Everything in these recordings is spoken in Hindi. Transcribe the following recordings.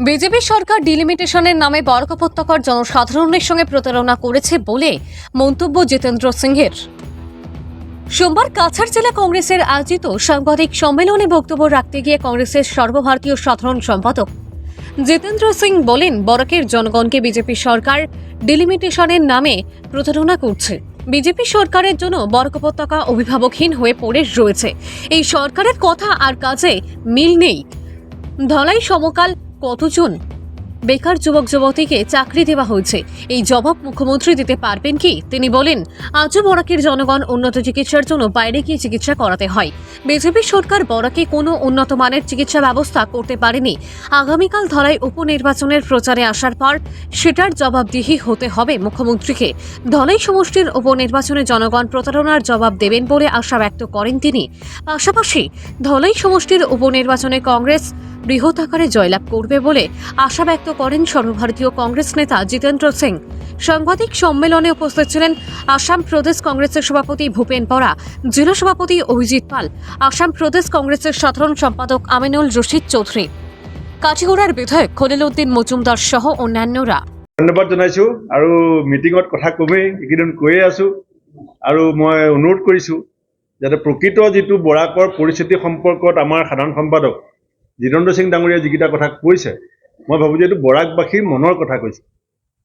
বিজেপি সরকার ডিলিমিটেশনের নামে বরাক উপত্যকার জনসাধারণের সঙ্গে প্রতারণা করেছে বলে মন্তব্য জিতেন্দ্র সিংহের। সোমবার কাছাড় জেলা কংগ্রেসের আয়োজিত সাংবাদিক সম্মেলনে বক্তব্য রাখতে গিয়ে কংগ্রেসের সর্বভারতীয় সাধারণ সম্পাদক জিতেন্দ্র সিং বলেন, বরাকের জনগণকে বিজেপি সরকার ডিলিমিটেশনের নামে প্রতারণা করছে। বিজেপি সরকারের জন্য বরাক উপত্যকা অভিভাবকহীন হয়ে পড়ে রয়েছে। এই সরকারের কথা আর কাজে মিল নেই। ধলাই সমকাল কতজন বেকার যুবক যুবতীকে চাকরি দেওয়া হয়েছে, এই জবাব মুখ্যমন্ত্রী দিতে পারবেন কি? তিনি বলেন, আজও বরাকের জনগণ উন্নত চিকিৎসার জন্য বাইরে গিয়ে চিকিৎসা করাতে হয়। বিজেপি সরকার বরাকে কোনো উন্নত মানের চিকিৎসা ব্যবস্থা করতে পারেনি। আগামীকাল ধলাই উপনির্বাচনের প্রচারে আসার পর সেটার জবাবদিহি হতে হবে মুখ্যমন্ত্রীকে। ধলাই সমষ্টির উপনির্বাচনে জনগণ প্রতারণার জবাব দেবেন বলে আশা ব্যক্ত করেন তিনি। পাশাপাশি ধলাই সমষ্টির উপনির্বাচনে কংগ্রেস বৃহৎ আকারে জয়লাভ করবে বলে আশা ব্যক্ত করেন সর্বভারতীয় কংগ্রেস নেতা জিতেন্দ্র সিং। সাংবাদিক সম্মেলনে উপস্থিত ছিলেন আসাম প্রদেশ কংগ্রেসের সভাপতি ভূপেন বরা, জেলা সভাপতি অভিজিৎ পাল, আসাম প্ৰদেশ কংগ্রেসের সাধারণ সম্পাদক আমিনুল রশিদ চৌধুৰী, কাটিগড়াৰ বিধায়ক খলিল উদ্দিন মজুমদার সহ অন্যান্যরা। ধন্যবাদ জনাইছো আৰু মিটিঙত কথা কমেই এইকেইদিন কৈয়ে আছো আৰু মই অনুৰোধ কৰিছো যাতে প্ৰকৃত যিটো বৰাকৰ পৰিস্থিতি সম্পৰ্কত আমাৰ সাধাৰণ সম্পাদক জিতেন্দ্ৰ সিং ডাঙৰীয়া যিকেইটা কথা কৈছে, মই ভাবোঁ যে এইটো বৰাকবাসীৰ মনৰ কথা কৈছে।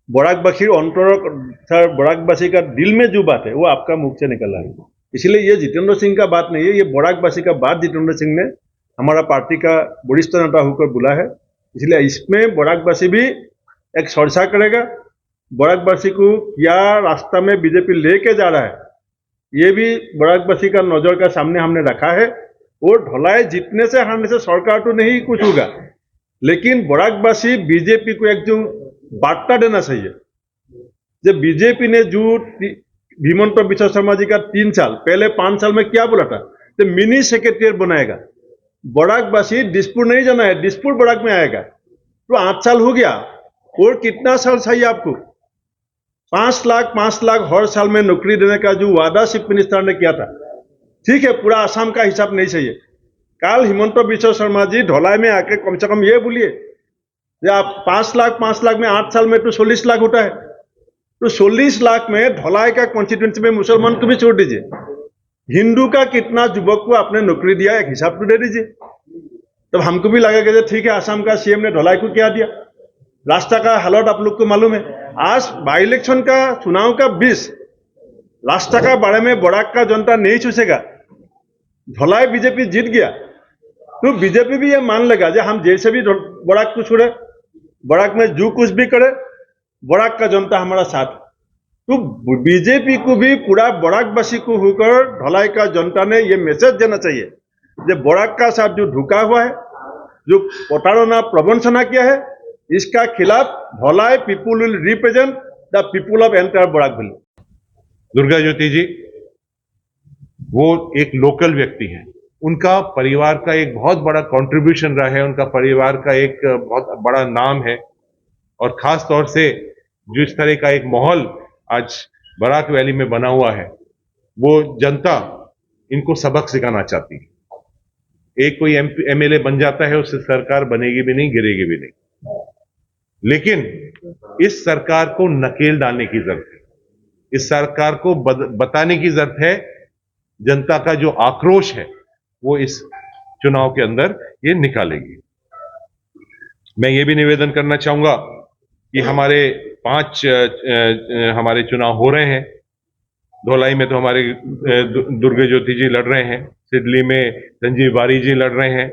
बराकबासी अंतर सर बराकबासी का दिल में जो बात है वो आपका मुख से निकल रहा है। इसलिए ये जितेंद्र सिंह का बात नहीं है, ये बराकबासी का बात जितेंद्र सिंह ने हमारा पार्टी का वरिष्ठ नेता होकर बोला है। इसलिए इसमें बराकबासी भी एक चर्चा करेगा। बराकबासी को क्या रास्ता में बीजेपी लेके जा रहा है ये भी बराकबासी का नजर का सामने हमने रखा है। और ढलाई जीतने से हारने से सरकार तो नहीं कुछ होगा, लेकिन बराकबासी बीजेपी को एक जो वार्ता देना चाहिए। जब बीजेपी ने जो हिमंत बिश्व शर्मा जी का 3 साल पहले 5 साल में क्या बोला था, तो मिनी सेक्रेटरिएट बनाएगा। बराकबासी दिसपुर नहीं जाना है, दिसपुर बराक में आएगा। तो 8 साल हो गया, और कितना साल चाहिए आपको? 5 लाख हर साल में नौकरी देने का जो वादा चीफ मिनिस्टर ने किया था, ठीक है, पूरा आसाम का हिसाब नहीं चाहिए। कल हिमंत बिश्व शर्मा जी ढलाई में आके कम से कम ये बोलिए, आप 5 लाख में 8 साल में तो 40 लाख होता है। तो 40 लाख में ढलाई का कॉन्स्टिट्यूंसी में मुसलमान को भी छोड़ दीजिए, हिंदू का कितना युवक को आपने नौकरी दिया, एक हिसाब तो दे दीजिए। तब तो हमको भी लगेगा ठीक है, आसाम का सीएम ने ढलाई को क्या दिया। रास्ता का हालत आप लोग को मालूम है। आज बाई इलेक्शन का चुनाव का 20 रास्ता का बारे में बराक का जनता नहीं सोचेगा। ढलाई बीजेपी जीत गया तो बीजेपी भी ये मान लेगा जो हम जैसे भी बराक को छोड़े, बराक में जो कुछ भी करे, बराक का जनता हमारा साथ। तो बीजेपी को भी पूरा बराकवासी को होकर ढलाई का जनता ने ये मैसेज देना चाहिए जो बराक का साथ जो ढुका हुआ है, जो प्रताड़ना प्रवंचना किया है, इसका खिलाफ Dholai people will represent the people of entire Barak valley. Durga Jyoti ji वो एक लोकल व्यक्ति है, उनका परिवार का एक बहुत बड़ा कंट्रीब्यूशन रहा है, उनका परिवार का एक बहुत बड़ा नाम है। और खास तौर से जो इस तरह का एक माहौल आज बराक वैली में बना हुआ है, वो जनता इनको सबक सिखाना चाहती है। एक कोई एमएलए बन जाता है, उससे सरकार बनेगी भी नहीं, गिरेगी भी नहीं। लेकिन इस सरकार को नकेल डालने की जरूरत है, इस सरकार को बताने की जरूरत है। जनता का जो आक्रोश है वो इस चुनाव के अंदर ये निकालेगी। मैं ये भी निवेदन करना चाहूंगा कि हमारे 5 हमारे चुनाव हो रहे हैं। धोलाई में तो हमारे दुर्गा ज्योति जी लड़ रहे हैं, सिडली में संजीव बारी जी लड़ रहे हैं,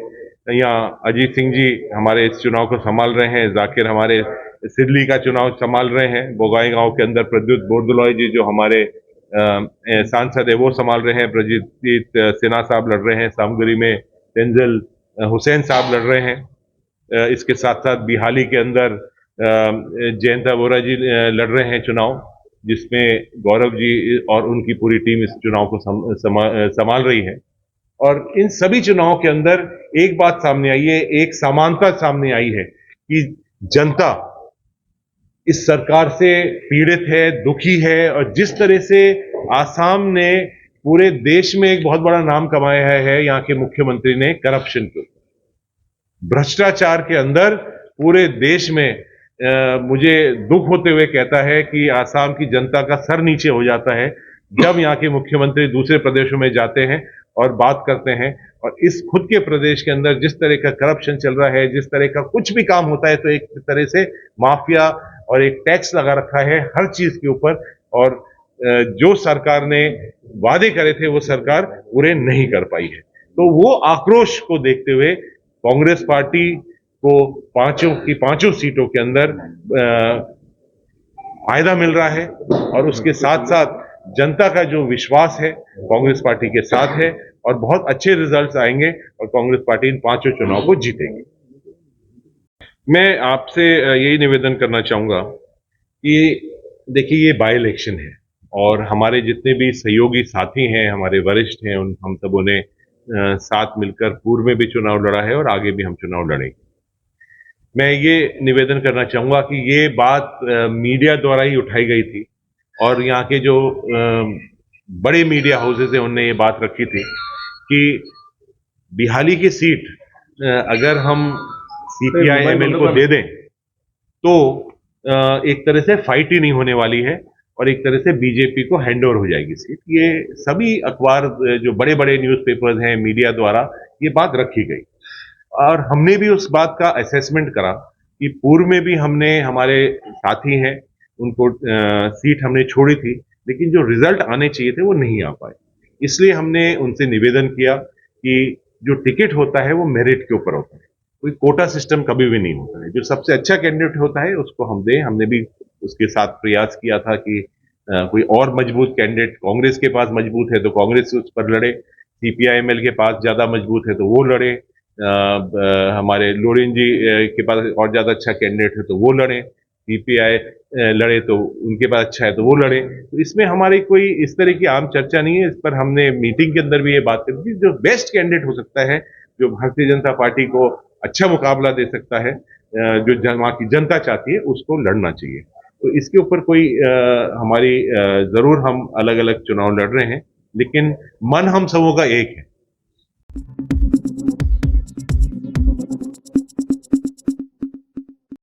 यहाँ अजीत सिंह जी हमारे इस चुनाव को संभाल रहे हैं, जाकिर हमारे सिडली का चुनाव संभाल रहे हैं, बोगाई गांव के अंदर प्रद्युत बोरदुलॉय जी जो हमारे सांसद है वो संभाल रहे हैं, प्रजीत सिन्हा साहब लड़ रहे हैं, सामगरी में तेंजिल हुसैन साहब लड़ रहे हैं। इसके साथ साथ बिहाली के अंदर जयंता बोरा जी लड़ रहे हैं चुनाव, जिसमें गौरव जी और उनकी पूरी टीम इस चुनाव को संभाल रही है। और इन सभी चुनावों के अंदर एक बात सामने आई है, एक समानता सामने आई है कि जनता इस सरकार से पीड़ित है, दुखी है। और जिस तरह से आसाम ने पूरे देश में एक बहुत बड़ा नाम कमाया है यहाँ के मुख्यमंत्री ने करप्शन को, भ्रष्टाचार के अंदर पूरे देश में मुझे दुख होते हुए कहता है कि आसाम की जनता का सर नीचे हो जाता है जब यहाँ के मुख्यमंत्री दूसरे प्रदेशों में जाते हैं और बात करते हैं, और इस खुद के प्रदेश के अंदर जिस तरह का करप्शन चल रहा है, जिस तरह का कुछ भी काम होता है तो एक तरह से माफिया और एक टैक्स लगा रखा है हर चीज के ऊपर, और जो सरकार ने वादे करे थे वो सरकार पूरे नहीं कर पाई है। तो वो आक्रोश को देखते हुए कांग्रेस पार्टी को पांचों की पांचों सीटों के अंदर फायदा मिल रहा है, और उसके साथ साथ जनता का जो विश्वास है कांग्रेस पार्टी के साथ है, और बहुत अच्छे रिजल्ट्स आएंगे और कांग्रेस पार्टी इन पांचों चुनाव को जीतेगी। मैं आपसे यही निवेदन करना चाहूंगा कि देखिए ये बाय इलेक्शन है, और हमारे जितने भी सहयोगी साथी हैं, हमारे वरिष्ठ हैं, उन हम सबों ने साथ मिलकर पूर्व में भी चुनाव लड़ा है और आगे भी हम चुनाव लड़ेंगे। मैं ये निवेदन करना चाहूंगा कि ये बात मीडिया द्वारा ही उठाई गई थी, और यहाँ के जो बड़े मीडिया हाउसेज हैं उनने ये बात रखी थी कि बिहाली की सीट अगर हम सीपीआई एमएल को दे दें तो एक तरह से फाइट ही नहीं होने वाली है, और एक तरह से बीजेपी को हैंड ओवर हो जाएगी सीट। ये सभी अखबार जो बड़े बड़े न्यूज़पेपर्स हैं मीडिया द्वारा ये बात रखी गई, और हमने भी उस बात का असेसमेंट करा कि पूर्व में भी हमने हमारे साथी हैं उनको सीट हमने छोड़ी थी, लेकिन जो रिजल्ट आने चाहिए थे वो नहीं आ पाए। इसलिए हमने उनसे निवेदन किया कि जो टिकट होता है वो मेरिट के ऊपर होता है, कोई कोटा सिस्टम कभी भी नहीं होता है। जो सबसे अच्छा कैंडिडेट होता है उसको हम दें। हमने भी उसके साथ प्रयास किया था कि कोई और मजबूत कैंडिडेट कांग्रेस के पास मजबूत है तो कांग्रेस उस पर लड़े, सीपीआईएमएल के पास ज्यादा मजबूत है तो वो लड़े, हमारे लोरेन जी के पास और ज्यादा अच्छा कैंडिडेट है तो वो लड़े, सीपीआई लड़े तो उनके पास अच्छा है तो वो लड़े। तो इसमें हमारी कोई इस तरह की आम चर्चा नहीं है। इस पर हमने मीटिंग के अंदर भी ये बात करी थी, जो बेस्ट कैंडिडेट हो सकता है, जो भारतीय जनता पार्टी को अच्छा मुकाबला दे सकता है, जो वहां की जनता चाहती है उसको लड़ना चाहिए। तो इसके ऊपर कोई हमारी जरूर हम अलग अलग चुनाव लड़ रहे हैं, लेकिन मन हम सबों का एक है।